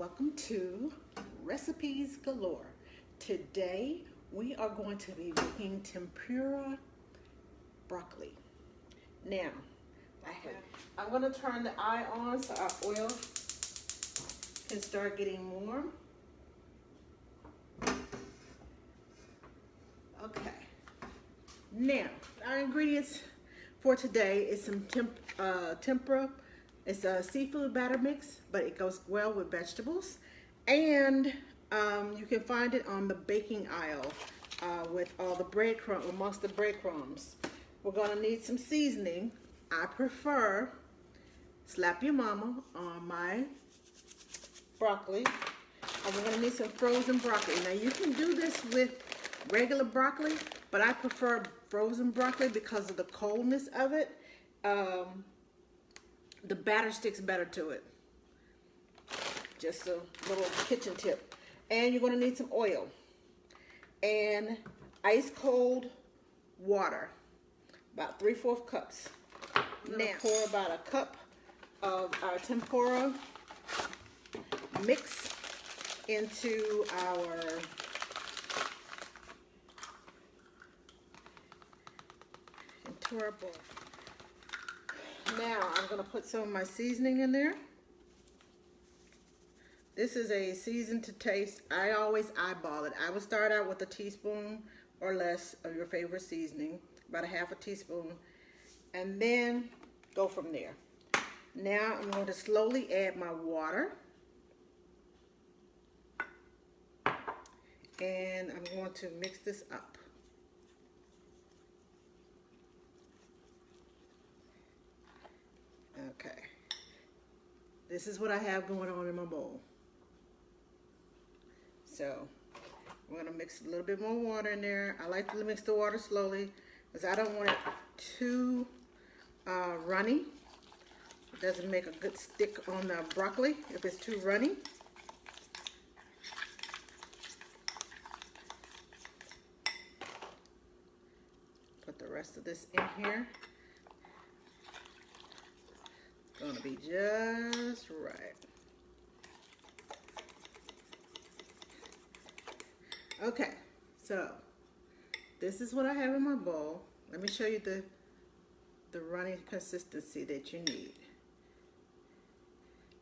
welcome to Recipes Galore. Today we are going to be making tempura broccoli. Now, I'm going to turn the eye on so our oil can start getting warm. Okay. Now, our ingredients for today is some tempura. It's a seafood batter mix, but it goes well with vegetables. And you can find it on the baking aisle with all the breadcrumbs, amongst the breadcrumbs. We're gonna need some seasoning. I prefer Slap Your Mama on my broccoli. And we're gonna need some frozen broccoli. Now you can do this with regular broccoli, but I prefer frozen broccoli because of the coldness of it. The batter sticks better to it. Just a little kitchen tip. And you're gonna need some oil and ice cold water, about 3/4 cups. Now pour about a cup of our tempura mix into our bowl. Now I'm going to put some of my seasoning in there. This is a season to taste. I always eyeball it. I would start out with a teaspoon or less of your favorite seasoning, about a half a teaspoon, and then go from there. Now I'm going to slowly add my water. And I'm going to mix this up. Okay, this is what I have going on in my bowl. So we're gonna mix a little bit more water in there. I like to mix the water slowly because I don't want it too runny. It doesn't make a good stick on the broccoli if it's too runny. Put the rest of this in here. Gonna be just right. Okay, so this is what I have in my bowl. Let me show you the runny consistency that you need.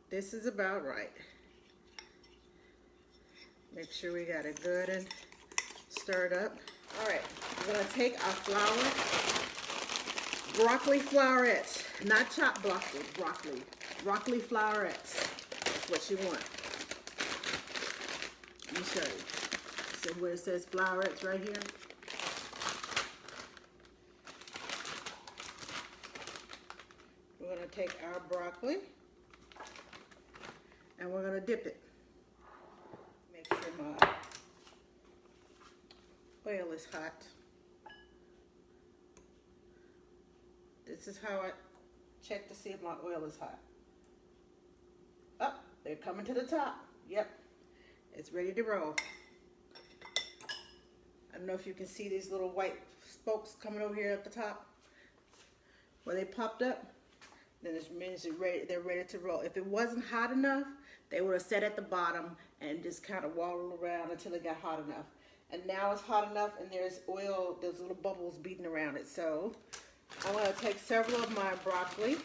This is about right. Make sure we got it good and stirred up. All right, we're gonna take our broccoli flowerets. Not chopped broccoli. Broccoli flowerets. That's what you want. Let me show you. So where it says flowerets right here. We're going to take our broccoli and we're going to dip it. Make sure my oil is hot. This is how I check to see if my oil is hot. Oh, they're coming to the top. Yep, it's ready to roll. I don't know if you can see these little white spokes coming over here at the top. Where they popped up, then it means they're ready to roll. If it wasn't hot enough, they would have sat at the bottom and just kind of waddled around until it got hot enough. And now it's hot enough and there's oil, there's little bubbles beating around it. So I'm going to take several of my broccoli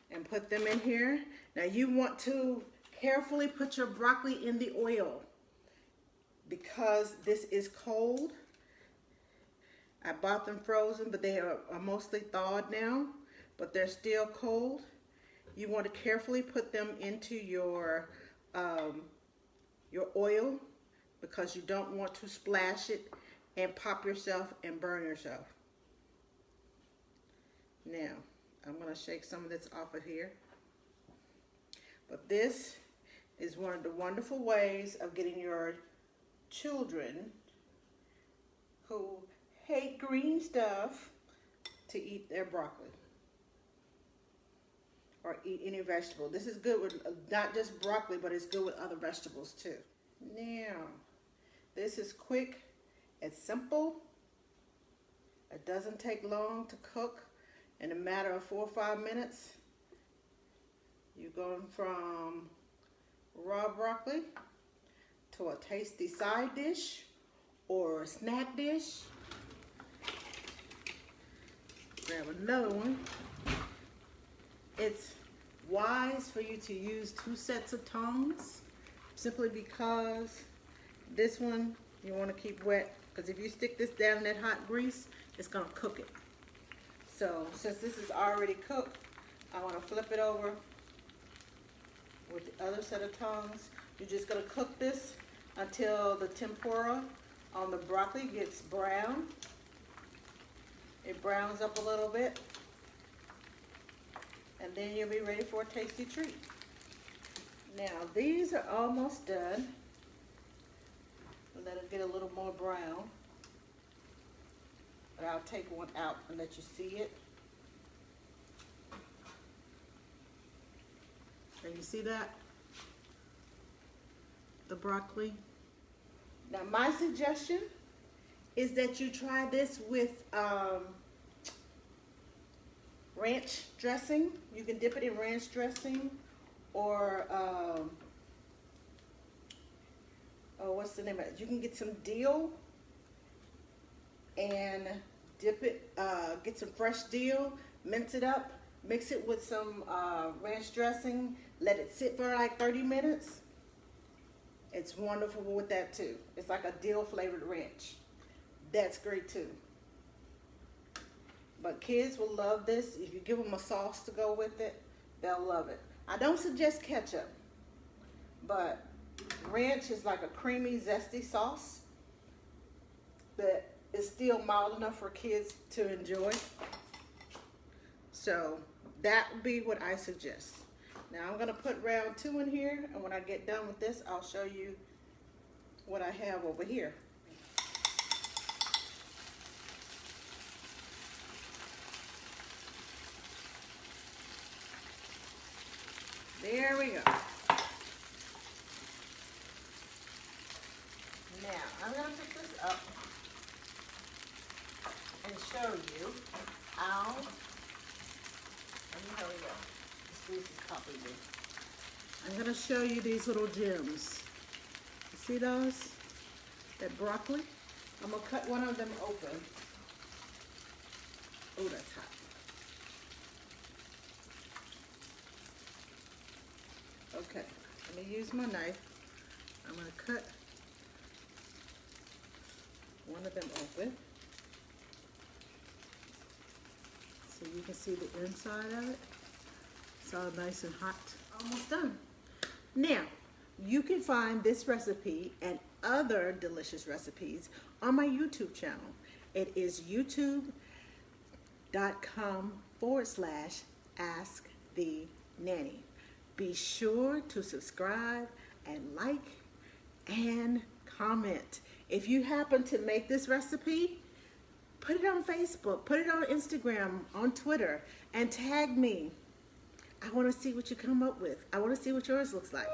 and put them in here. Now you want to carefully put your broccoli in the oil because this is cold. I bought them frozen, but they are mostly thawed now, but they're still cold. You want to carefully put them into your oil because you don't want to splash it and pop yourself and burn yourself. Now, I'm going to shake some of this off of here. But this is one of the wonderful ways of getting your children who hate green stuff to eat their broccoli or eat any vegetable. This is good with not just broccoli, but it's good with other vegetables too. Now, this is quick, it's simple, it doesn't take long to cook. In a matter of 4 or 5 minutes, you're going from raw broccoli to a tasty side dish or a snack dish. Grab another one. It's wise for you to use 2 sets of tongs simply because this one you want to keep wet, because if you stick this down in that hot grease, it's going to cook it. So since this is already cooked, I want to flip it over with the other set of tongs. You're just going to cook this until the tempura on the broccoli gets brown. It browns up a little bit, and then you'll be ready for a tasty treat. Now these are almost done. Let it get a little more brown, but I'll take one out and let you see it. Can you see that? The broccoli. Now my suggestion is that you try this with ranch dressing. You can dip it in ranch dressing, or oh, what's the name of it? You can get some dill and dip it, get some fresh dill, mince it up, mix it with some ranch dressing, let it sit for like 30 minutes. It's wonderful with that too. It's like a dill flavored ranch. That's great too. But kids will love this. If you give them a sauce to go with it, they'll love it. I don't suggest ketchup, but ranch is like a creamy, zesty sauce that is still mild enough for kids to enjoy. So that would be what I suggest. Now I'm going to put round 2 in here, and when I get done with this, I'll show you what I have over here. There we go. Now, I'm going to pick this up and show you how, here we go. This is copy. I'm going to show you these little gems. You see those? That broccoli? I'm going to cut one of them open. Oh, that's hot. Okay, let me use my knife. I'm going to cut one of them open so you can see the inside of it. It's all nice and hot. Almost done. Now, you can find this recipe and other delicious recipes on my YouTube channel. It is youtube.com/AskTheNanny. Be sure to subscribe and like and comment. If you happen to make this recipe, put it on Facebook, put it on Instagram, on Twitter, and tag me. I want to see what you come up with. I want to see what yours looks like.